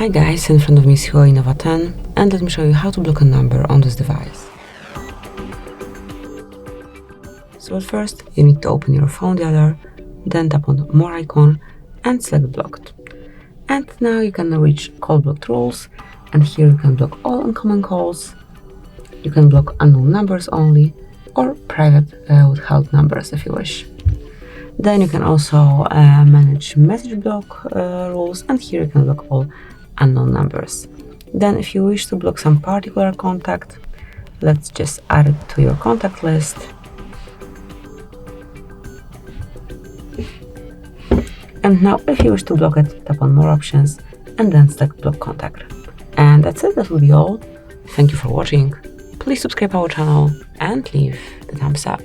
Hi guys, in front of me is HUAWEI Nova 10 and let me show you how to block a number on this device. So at first you need to open your phone dialer, then tap on more icon and select blocked. And now you can reach call blocked rules, and here you can block all incoming calls. You can block unknown numbers only or private withheld numbers if you wish. Then you can also manage message block rules, and here you can block all unknown numbers. Then if you wish to block some particular contact, let's just add it to your contact list. And now if you wish to block it, tap on more options and then select block contact. And that's it, that will be all. Thank you for watching. Please subscribe our channel and leave the thumbs up.